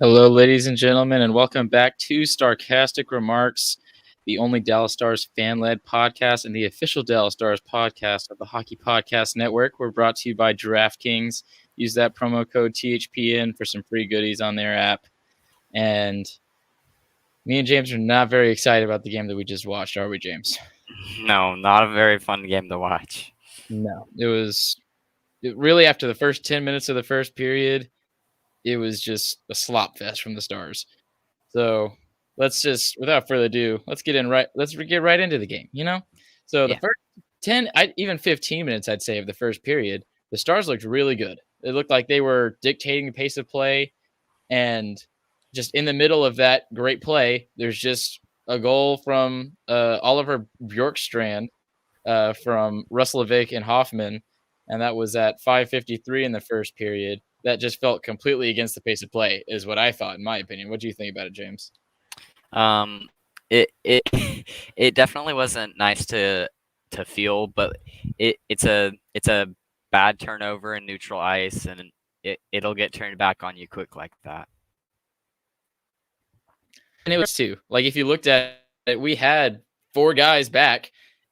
Hello, ladies and gentlemen, and welcome back to Starcastic Remarks, the only Dallas Stars fan-led podcast and the official Dallas Stars podcast of the Hockey Podcast Network. We're brought to you by DraftKings. Use that promo code THPN for some free goodies on their app. And me and James are not very excited about the game that we just watched, are we, James? No, not a very fun game to watch. No. Really after the first 10 minutes of the first period, it was just a slop fest from the Stars. So let's just, without further ado, let's get right into the game, So the first 10, even 15 minutes, I'd say, of the first period, the Stars looked really good. It looked like they were dictating the pace of play, and just in the middle of that great play, there's just a goal from Oliver Bjorkstrand from Roslovic and Hoffman, and that was at 5:53 in the first period. That just felt completely against the pace of play, is what I thought, in my opinion. What do you think about it, James? It it definitely wasn't nice to feel, but it's a bad turnover in neutral ice, and it'll get turned back on you quick like that. And it was too. Like, if you looked at it, we had 4 guys back,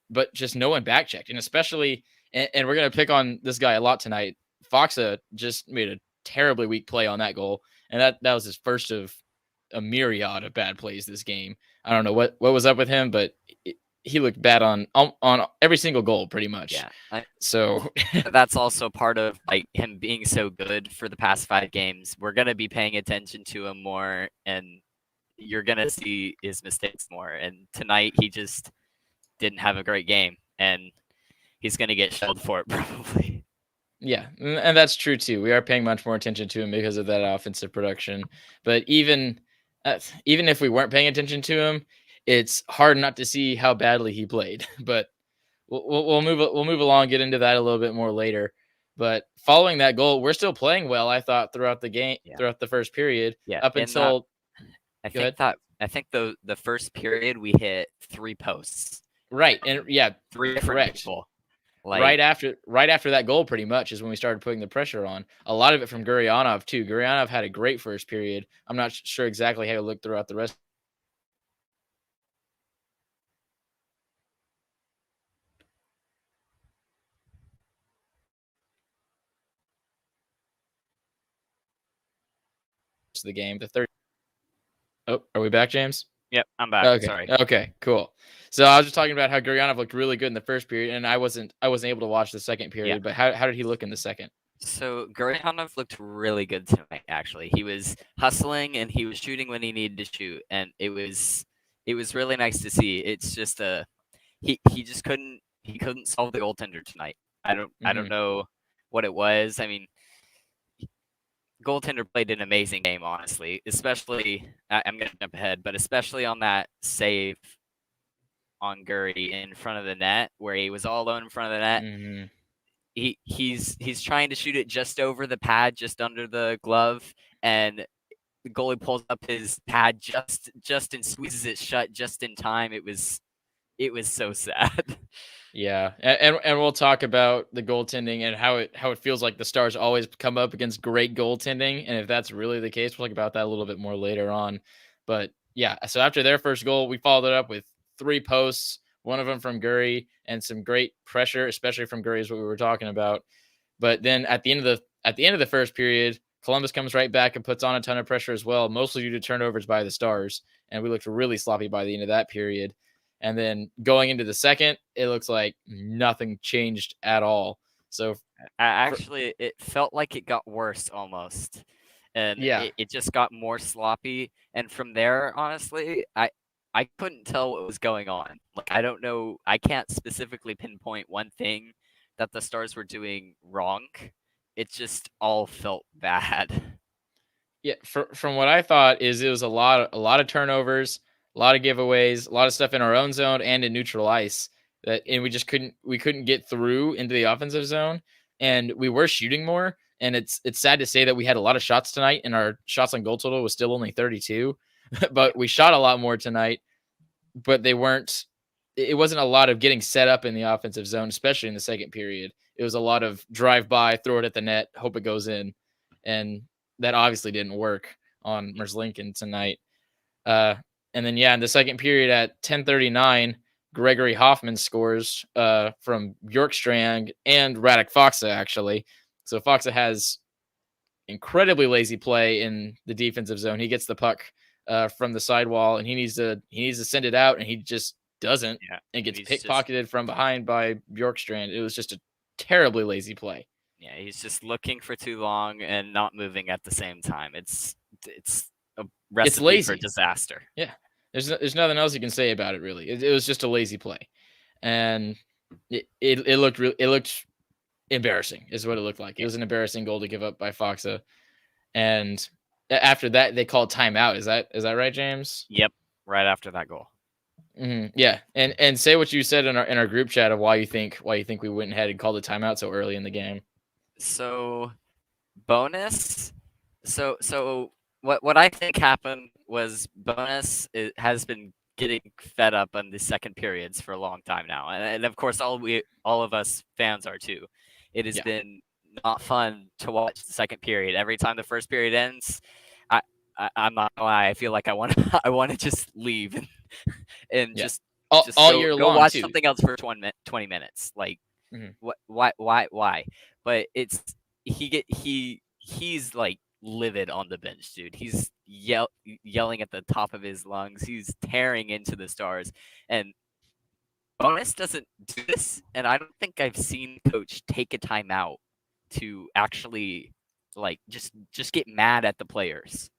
but just no one back checked. And especially, and we're going to pick on this guy a lot tonight. Faksa just made a terribly weak play on that goal. And that was his first of a myriad of bad plays this game. I don't know what was up with him, but he looked bad on every single goal pretty much. Yeah. So that's also part of like him being so good for the past 5 games. We're going to be paying attention to him more, and you're going to see his mistakes more. And tonight he just didn't have a great game, and he's going to get shelled for it probably. Yeah, and that's true too. We are paying much more attention to him because of that offensive production. But even if we weren't paying attention to him, it's hard not to see how badly he played. But we'll move along, get into that a little bit more later. But following that goal, we're still playing well, I thought, throughout the game, throughout the first period, up until. I think the first period we hit 3 posts. Right, and 3 different people. Like, right after that goal, pretty much, is when we started putting the pressure on. A lot of it from Gurianov, too. Gurianov had a great first period. I'm not sure exactly how it looked throughout the rest. Of the game. The third. Oh, are we back, James? Yep, I'm back. Okay. Sorry. Okay, cool. So I was just talking about how Gurianov looked really good in the first period, and I wasn't able to watch the second period. But how did he look in the second? So Gurianov looked really good tonight. Actually, he was hustling and he was shooting when he needed to shoot, and it was really nice to see. It's just he just couldn't solve the goaltender tonight. I don't know what it was. I mean, goaltender played an amazing game, honestly. Especially, I'm gonna jump ahead, but especially on that save on Gurry in front of the net, where he was all alone in front of the net. Mm-hmm. He's trying to shoot it just over the pad, just under the glove, and the goalie pulls up his pad just and squeezes it shut just in time. It was so sad. Yeah, and we'll talk about the goaltending and how it feels like the Stars always come up against great goaltending, and if that's really the case, we'll talk about that a little bit more later on. But yeah, so after their first goal, we followed it up with 3 posts, one of them from Gurry, and some great pressure, especially from Gurry, is what we were talking about. But then at the end of the first period, Columbus comes right back and puts on a ton of pressure as well, mostly due to turnovers by the Stars, and we looked really sloppy by the end of that period. And then going into the second, it looks like nothing changed at all. So actually, it felt like it got worse almost. And it just got more sloppy. And from there, honestly, I couldn't tell what was going on. Like, I don't know. I can't specifically pinpoint one thing that the Stars were doing wrong. It just all felt bad. Yeah, from what I thought is it was a lot of turnovers, a lot of giveaways, a lot of stuff in our own zone and in neutral ice and we couldn't get through into the offensive zone, and we were shooting more. And it's sad to say that we had a lot of shots tonight, and our shots on goal total was still only 32, but we shot a lot more tonight. But they weren't. It wasn't a lot of getting set up in the offensive zone, especially in the second period. It was a lot of drive by, throw it at the net, hope it goes in, and that obviously didn't work on Merzlikins tonight. And then in the second period at 10:39, Gregory Hoffman scores from Bjorkstrand and Radek Faksa, actually. So Faksa has incredibly lazy play in the defensive zone. He gets the puck from the sidewall, and he needs to send it out, and he just doesn't, and gets pickpocketed from behind by Bjorkstrand. It was just a terribly lazy play. Yeah, he's just looking for too long and not moving at the same time. It's a recipe for disaster. Yeah, there's nothing else you can say about it, really. It was just a lazy play, and it looked embarrassing, is what it looked like. It was an embarrassing goal to give up by Faksa, and after that they called timeout. Is that right, James? Yep, right after that goal. Mm-hmm. Yeah, and say what you said in our group chat of why you think we went ahead and called a timeout so early in the game. So, Bowness. So what I think happened was Bowness has been getting fed up on the second periods for a long time now, and of course all of us fans are too. It has been not fun to watch the second period. Every time the first period ends, I'm not gonna lie, I feel like I want to just leave and just all year long go watch too. something else for 20 minutes. Like, why? But he's like livid on the bench, dude. He's yelling at the top of his lungs. He's tearing into the Stars, and Bowness doesn't do this. And I don't think I've seen coach take a timeout to actually like just get mad at the players.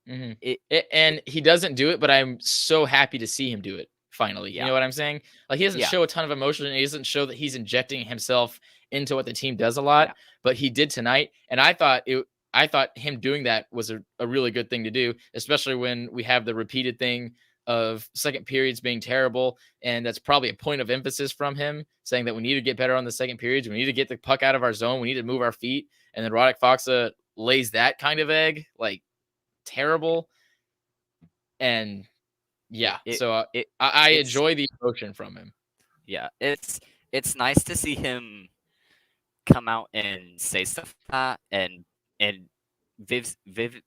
Mm-hmm. And he doesn't do it, but I'm so happy to see him do it finally. You know what I'm saying? Like, he doesn't show a ton of emotion, and he doesn't show that he's injecting himself into what the team does a lot, but he did tonight. And I thought him doing that was a really good thing to do, especially when we have the repeated thing of second periods being terrible. And that's probably a point of emphasis from him, saying that we need to get better on the second periods. We need to get the puck out of our zone. We need to move our feet. And then Radek Faksa lays that kind of egg, like, terrible. And I enjoy the emotion from him. Yeah, it's nice to see him come out and say stuff like that, and Viv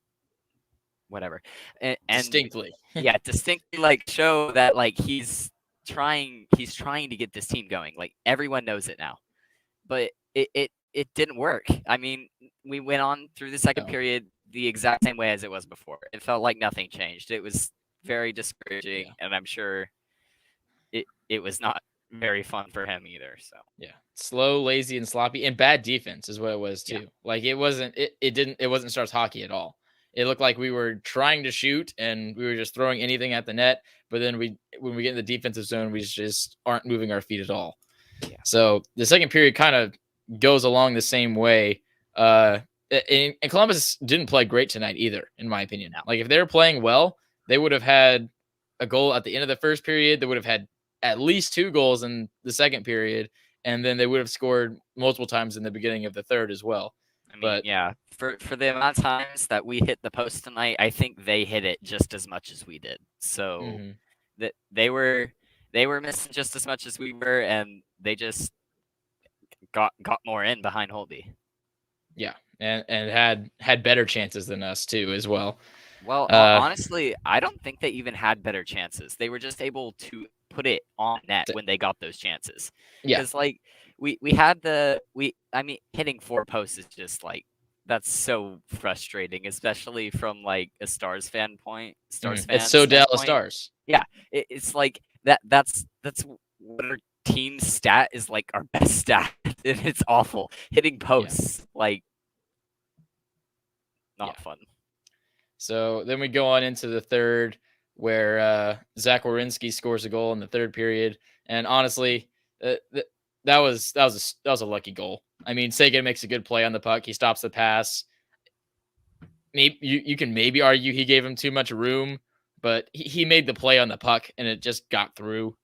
whatever, and distinctly distinctly like show that like he's trying to get this team going. Like, everyone knows it now, but it didn't work. I mean, we went on through the second period the exact same way as it was before. It felt like nothing changed. It was very discouraging, and I'm sure it was not very fun for him either. So slow, lazy, and sloppy, and bad defense is what it was too. Like, it wasn't Stars hockey at all. It looked like we were trying to shoot and we were just throwing anything at the net, but then when we get in the defensive zone, we just aren't moving our feet at all. So the second period kind of goes along the same way. And Columbus didn't play great tonight either, in my opinion. Like, if they were playing well, they would have had a goal at the end of the first period. They would have had at least 2 goals in the second period, and then they would have scored multiple times in the beginning of the third as well. I mean, for the amount of times that we hit the post tonight, I think they hit it just as much as we did. So that they were missing just as much as we were, and they just got more in behind Holtby. Yeah, and had better chances than us too as well. Well, honestly, I don't think they even had better chances. They were just able to put it on net when they got those chances. Because like we had hitting 4 posts is just like, that's so frustrating, especially from like a Stars fan point. It's so Dallas Stars. Yeah, it's like that's what our team stat is, like our best stat, and it's awful. Hitting posts, like, not fun. So then we go on into the third, where Zach Werenski scores a goal in the third period, and honestly, that was a lucky goal. I mean, Seguin makes a good play on the puck. He stops the pass. Maybe you can maybe argue he gave him too much room, but he made the play on the puck, and it just got through.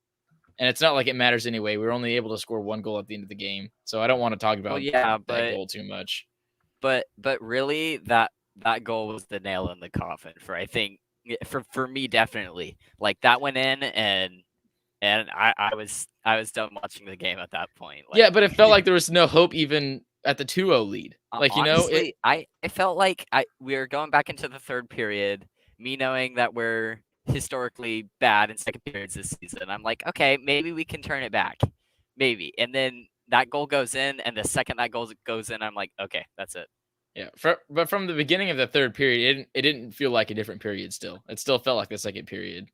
And it's not like it matters anyway. We were only able to score 1 goal at the end of the game, so I don't want to talk about that goal too much. But really, that goal was the nail in the coffin for me, definitely. Like, that went in, and I was done watching the game at that point. Like, but it felt like there was no hope even at the 2-0 lead. Honestly, I felt like we were going back into the third period. Me knowing that we're historically bad in second periods this season, I'm like, okay, maybe we can turn it back, maybe. And then that goal goes in, and the second that goal goes in, I'm like, okay, that's it. Yeah, but from the beginning of the third period, it didn't feel like a different period. Still, it still felt like the second period.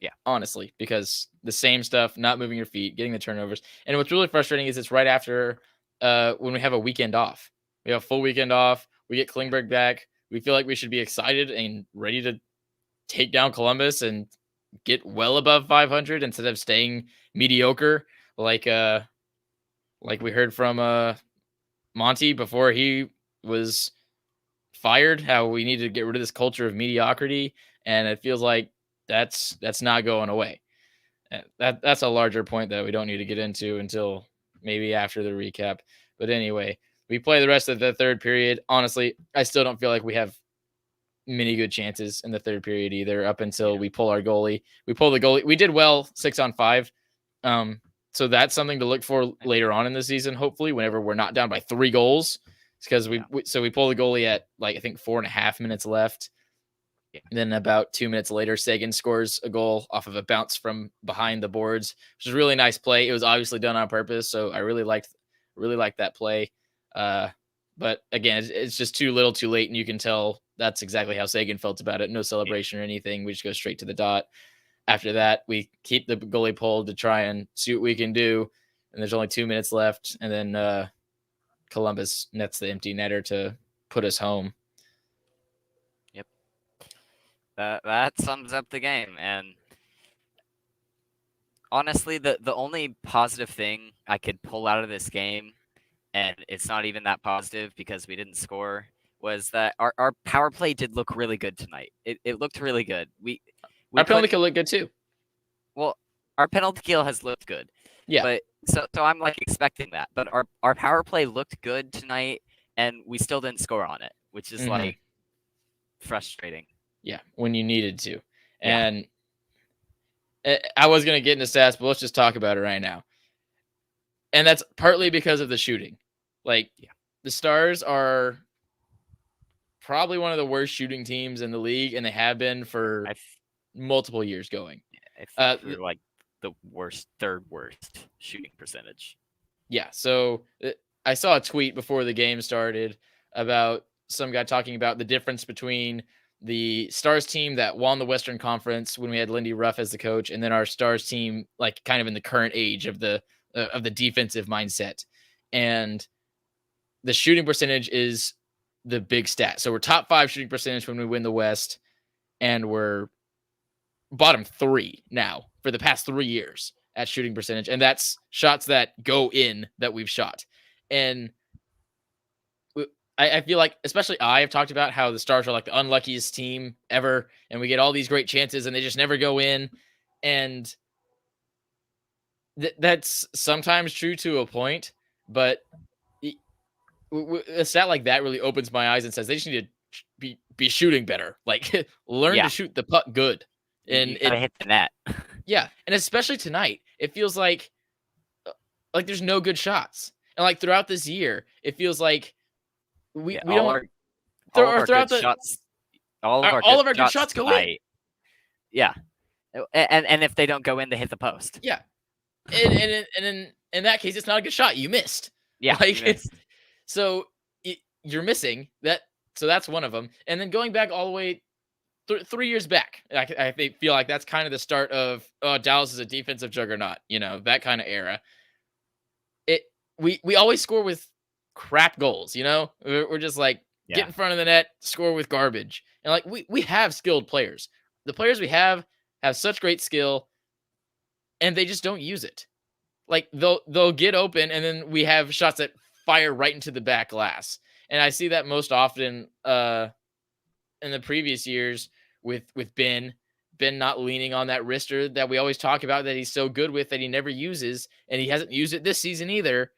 Yeah, honestly, because the same stuff, not moving your feet, getting the turnovers, and what's really frustrating is it's right after when we have a weekend off. We have a full weekend off. We get Klingberg back. We feel like we should be excited and ready to take down Columbus and get well above 500 instead of staying mediocre, like we heard from Monty before he was fired, how we need to get rid of this culture of mediocrity, and it feels like that's not going away. That's a larger point that we don't need to get into until maybe after the recap. But anyway, we play the rest of the third period. Honestly, I still don't feel like we have many good chances in the third period either, up until we pull our goalie. We pull the goalie. We did well 6-on-5. So that's something to look for later on in the season, hopefully, whenever we're not down by 3 goals. Because we pull the goalie at I think 4.5 minutes left. Yeah. Then about 2 minutes later, Seguin scores a goal off of a bounce from behind the boards, which is a really nice play. It was obviously done on purpose, so I really liked that play. But again, it's just too little, too late, and you can tell that's exactly how Seguin felt about it. No celebration or anything. We just go straight to the dot. After that, we keep the goalie pulled to try and see what we can do. And there's only 2 minutes left, and then Columbus nets the empty netter to put us home. Yep. That sums up the game. And honestly, the only positive thing I could pull out of this game, and it's not even that positive because we didn't score, was that our power play did look really good tonight. It looked really good. Our penalty kill looked good too. Well, our penalty kill has looked good. Yeah. But so I'm expecting that. But our power play looked good tonight, and we still didn't score on it, which is frustrating. Yeah, when you needed to. And I was going to get into stats, but let's just talk about it right now. And that's partly because of the shooting. The Stars are probably one of the worst shooting teams in the league, and they have been for multiple years going. I think we're the third worst shooting percentage. Yeah, so I saw a tweet before the game started about some guy talking about the difference between the Stars team that won the Western Conference when we had Lindy Ruff as the coach, and then our Stars team, kind of in the current age of the defensive mindset. And the shooting percentage is the big stat. So we're top 5 shooting percentage when we win the West, and we're bottom 3 now for the past 3 years at shooting percentage. And that's shots that go in that we've shot. And I feel like, especially I've talked about how the Stars are the unluckiest team ever, and we get all these great chances and they just never go in. And that's sometimes true to a point, but a stat like that really opens my eyes and says they just need to be shooting better. Learn to shoot the puck good. And you gotta hit the net. Yeah, and especially tonight, it feels like there's no good shots. And throughout this year, it feels like we don't. All of our good shots go in. Yeah, and if they don't go in, they hit the post. Yeah, and in that case, it's not a good shot. You missed. Yeah, so you're missing that. So that's one of them. And then going back all the way 3 years back, I feel like that's kind of the start of Dallas is a defensive juggernaut. That kind of era. We always score with crap goals. We're just get in front of the net, score with garbage. And we have skilled players. The players we have such great skill, and they just don't use it. They'll get open, and then we have shots that fire right into the back glass. And I see that most often in the previous years with Ben not leaning on that wrister that we always talk about that he's so good with that he never uses, and he hasn't used it this season either.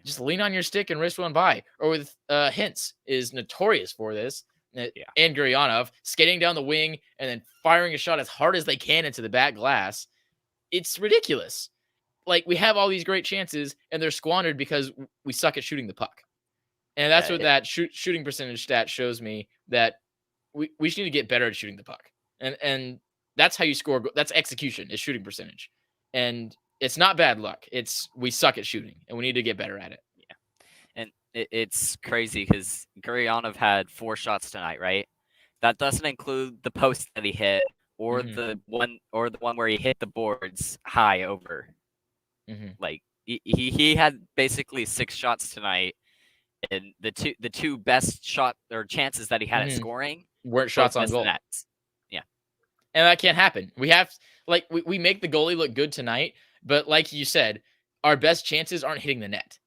Just lean on your stick and wrist one by. Or with Hintz is notorious for this. And Gurianov skating down the wing and then firing a shot as hard as they can into the back glass. It's ridiculous. We have all these great chances and they're squandered because we suck at shooting the puck. And that's what that shooting percentage stat shows me, that we just need to get better at shooting the puck. And that's how you score. That's execution, is shooting percentage. And it's not bad luck. It's we suck at shooting, and we need to get better at it. Yeah. And it's crazy because Gurianov had 4 shots tonight, right? That doesn't include the post that he hit, or the one where he hit the boards high over. Like he had basically 6 shots tonight, and the two best shot or chances that he had at scoring weren't shots on goal. Yeah, and that can't happen. We have we make the goalie look good tonight, but like you said, our best chances aren't hitting the net.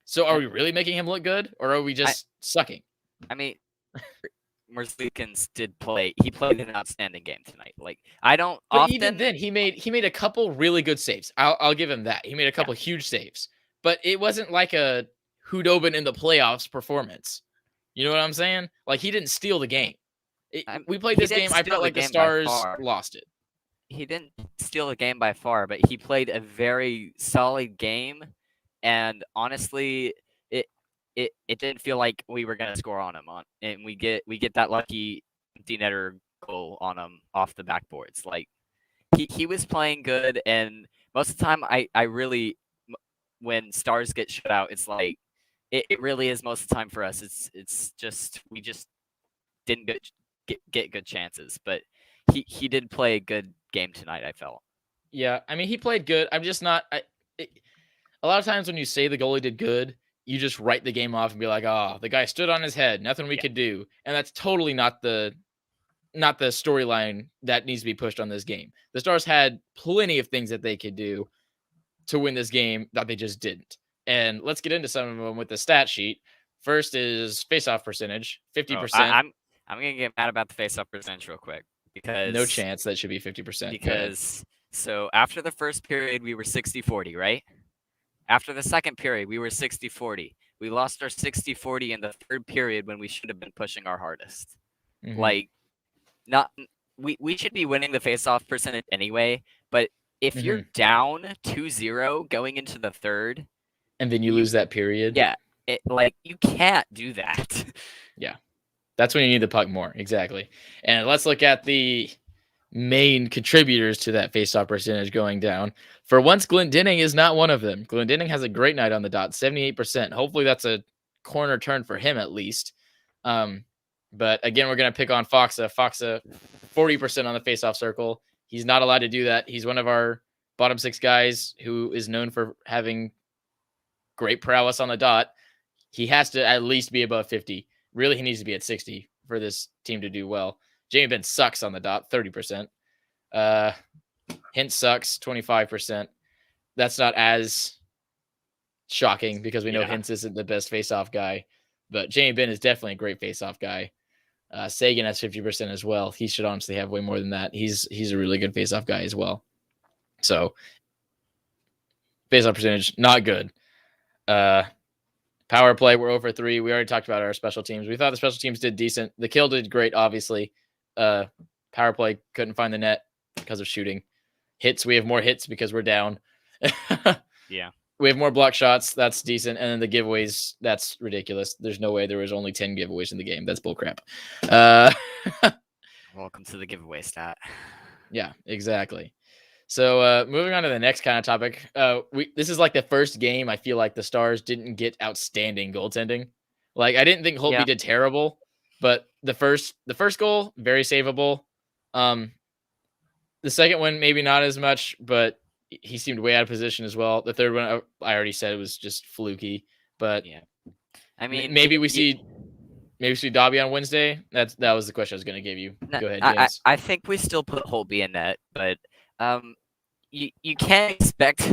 So are we really making him look good, or are we just sucking? I mean, Merzlikins did play. He played an outstanding game tonight. Like I don't. But often... even then, he made a couple really good saves. I'll give him that. He made a couple huge saves, but it wasn't like a Khudobin in the playoffs performance. You know what I'm saying? Like he didn't steal the game. We played this game. I felt like the Stars lost it. He didn't steal the game by far, but he played a very solid game, and honestly, it didn't feel like we were gonna score on him and we get that lucky empty netter goal on him off the backboards. Like he was playing good, and most of the time I really, when Stars get shut out, it's like it really is most of the time for us. It's just we just didn't get good chances, but he did play a good game tonight, I felt. Yeah, I mean he played good. I'm just not. A lot of times when you say the goalie did good, you just write the game off and be like, "Oh, the guy stood on his head. Nothing we could do." And that's totally not the storyline that needs to be pushed on this game. The Stars had plenty of things that they could do to win this game that they just didn't. And let's get into some of them with the stat sheet. First is faceoff percentage, 50%. I'm gonna get mad about the faceoff percentage real quick, because no chance that should be 50%. Because so after the first period we were 60-40, right? After the second period we were 60-40. We lost our 60-40 in the third period when we should have been pushing our hardest. Like, we should be winning the faceoff percentage anyway, but if you're down 2-0 going into the third, and then you lose that period, you can't do that. Yeah, that's when you need the puck more. Exactly. And let's look at the main contributors to that faceoff percentage going down. For once, Glendening is not one of them. Glendening has a great night on the dot, 78%. Hopefully that's a corner turn for him at least. But again, we're going to pick on Faksa. Faksa, 40% on the faceoff circle. He's not allowed to do that. He's one of our bottom 6 guys who is known for having great prowess on the dot. He has to at least be above 50. Really, he needs to be at 60 for this team to do well. Jamie Benn sucks on the dot, 30%. Hint sucks, 25%. That's not as shocking because we know Hintz isn't the best faceoff guy. But Jamie Benn is definitely a great faceoff guy. Sagan has 50% as well. He should honestly have way more than that. He's a really good faceoff guy as well. So faceoff percentage, not good. Power play, we're over 3. We already talked about our special teams. We thought the special teams did decent. The kill did great, obviously. Power play couldn't find the net because of shooting. Hits, we have more hits because we're down. Yeah. We have more block shots. That's decent. And then the giveaways, that's ridiculous. There's no way there was only 10 giveaways in the game. That's bullcrap. Welcome to the giveaway stat. Yeah, exactly. So moving on to the next kind of topic. This is like the first game I feel like the Stars didn't get outstanding goaltending. Like I didn't think Holtby did terrible, but the first goal, very savable. The second one, maybe not as much, but he seemed way out of position as well. The third one, I already said it was just fluky. But yeah, I mean, maybe we see Dobby on Wednesday. That was the question I was going to give you. Go ahead, James. I think we still put Holtby in net, but you can't expect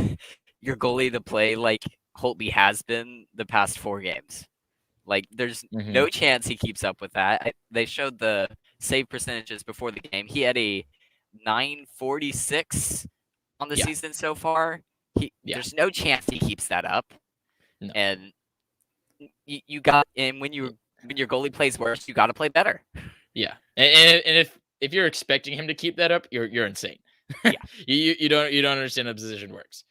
your goalie to play like Holtby has been the past 4 games. Like, there's no chance he keeps up with that. They showed the save percentages before the game. He had a 946 on the season so far. There's no chance he keeps that up. No. And you got, and when your goalie plays worse, you got to play better. Yeah, and if you're expecting him to keep that up, you're insane. Yeah, you don't understand how the position works.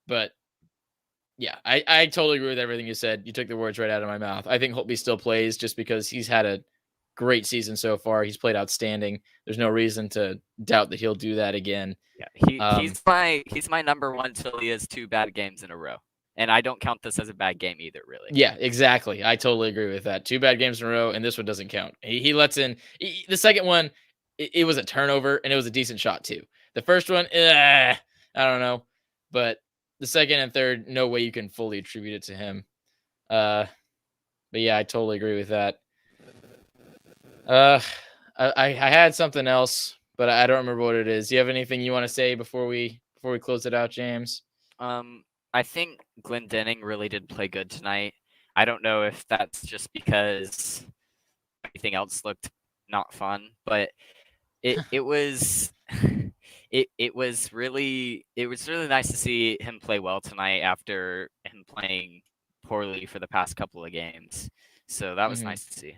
But Yeah, I totally agree with everything you said. You took the words right out of my mouth. I think Holtby still plays just because he's had a great season so far. He's played outstanding. There's no reason to doubt that he'll do that again. Yeah, he's my number one till he has 2 bad games in a row, and I don't count this as a bad game either, really. Yeah, exactly. I totally agree with that. 2 bad games in a row, and this one doesn't count. He lets in the second one. It was a turnover, and it was a decent shot too. The first one, I don't know, but the second and third, no way you can fully attribute it to him. But yeah, I totally agree with that. I had something else, but I don't remember what it is. Do you have anything you want to say before we close it out, James? I think Glendening really did play good tonight. I don't know if that's just because everything else looked not fun, but it was it was really nice to see him play well tonight after him playing poorly for the past couple of games. So that was nice to see.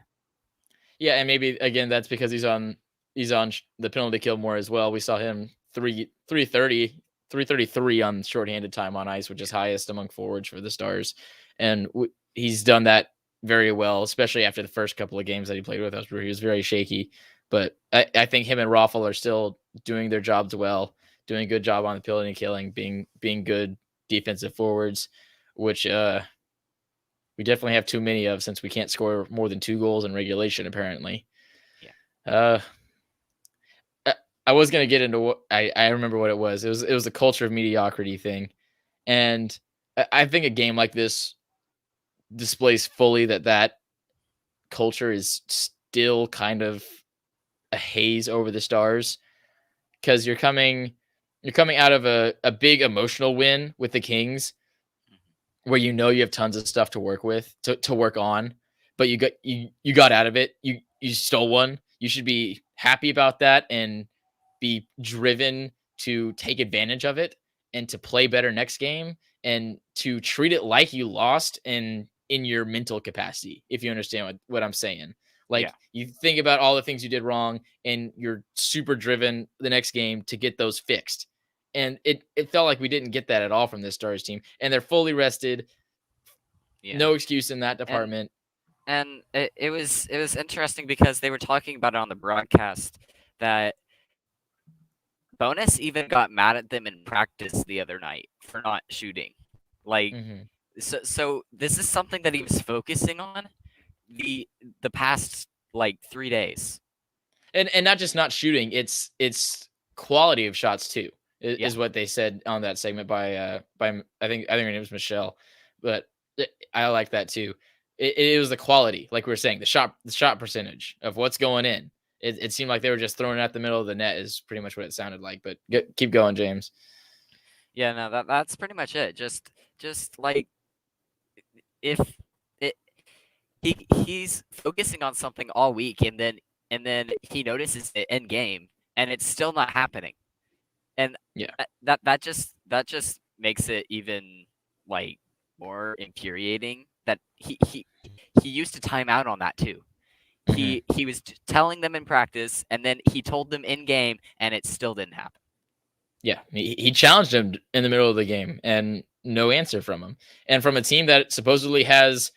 Yeah, and maybe again that's because he's on the penalty kill more as well. We saw him 333 on shorthanded time on ice, which is highest among forwards for the Stars, and he's done that very well, especially after the first couple of games that he played with us, where he was very shaky. But I think him and Raffl are still doing their jobs well, doing a good job on the penalty killing, being good defensive forwards, which we definitely have too many of since we can't score more than 2 goals in regulation, apparently. Yeah. I was gonna get into what I remember what it was. It was a culture of mediocrity thing, and I think a game like this displays fully that culture is still kind of a haze over the Stars, because you're coming out of a big emotional win with the Kings, where you have tons of stuff to work with to work on, but you got out of it. You stole one. You should be happy about that and be driven to take advantage of it and to play better next game and to treat it like you lost in your mental capacity, if you understand what I'm saying. Like, you think about all the things you did wrong and you're super driven the next game to get those fixed. And it felt like we didn't get that at all from this Stars team. And they're fully rested. Yeah. No excuse in that department. And it was interesting because they were talking about it on the broadcast that Bowness even got mad at them in practice the other night for not shooting. Like, so this is something that he was focusing on the past like 3 days. And not just not shooting, it's quality of shots too, is what they said on that segment by I think her name was Michelle, but I like that too. It was the quality, like we were saying, the shot percentage of what's going in. It seemed like they were just throwing it at the middle of the net is pretty much what it sounded like. But keep going, James. Yeah, no, that's pretty much it. Just like if he's focusing on something all week, and then he notices it in game, and it's still not happening, and that just makes it even like more infuriating that he used to time out on that too. He was telling them in practice, and then he told them in game, and it still didn't happen. Yeah, he challenged him in the middle of the game, and no answer from him, and from a team that supposedly has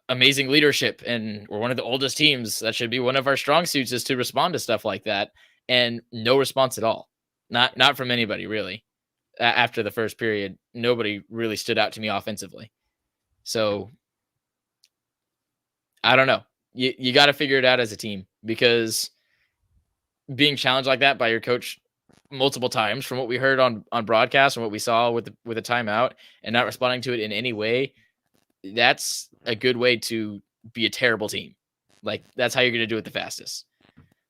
amazing leadership, and we're one of the oldest teams. That should be one of our strong suits, is to respond to stuff like that, and no response at all. Not from anybody really. After the first period, nobody really stood out to me offensively. So I don't know. You got to figure it out as a team, because being challenged like that by your coach multiple times, from what we heard on broadcast and what we saw with the timeout, and not responding to it in any way, that's a good way to be a terrible team. Like, that's how you're going to do it the fastest.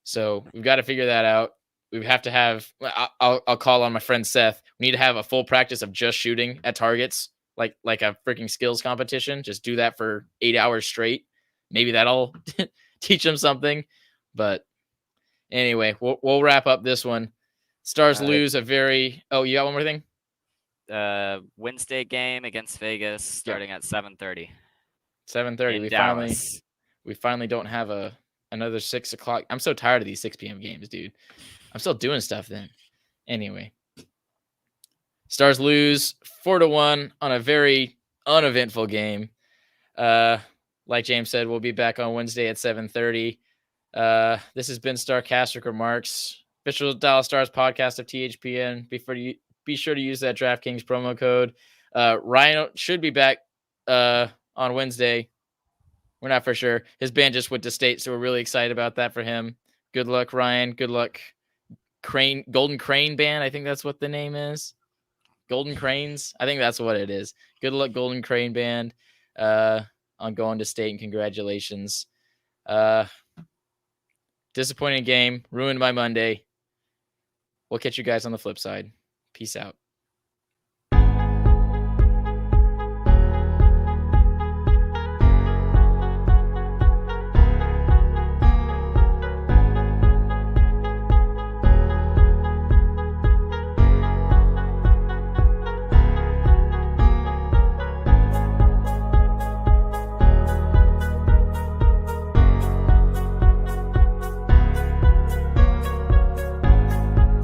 So we've got to figure that out. We have to have, I'll call on my friend Seth. We need to have a full practice of just shooting at targets, like a freaking skills competition. Just do that for 8 hours straight. Maybe that'll teach them something. But anyway, we'll wrap up this one. Stars lose a very. Oh, you got one more thing? Wednesday game against Vegas starting at 7:30. 7:30. We finally don't have another 6 o'clock. I'm so tired of these 6 p.m. games, dude. I'm still doing stuff then. Anyway, Stars lose 4-1 on a very uneventful game. Like James said, we'll be back on Wednesday at 7:30. This has been Starcastic Remarks, official Dallas Stars podcast of THPN. Be sure to use that DraftKings promo code. Ryan should be back on Wednesday. We're not for sure. His band just went to state, so we're really excited about that for him. Good luck, Ryan. Good luck, Golden Crane Band. I think that's what the name is. Golden Cranes. I think that's what it is. Good luck, Golden Crane Band, on going to state, and congratulations. Disappointing game. Ruined my Monday. We'll catch you guys on the flip side. Peace out.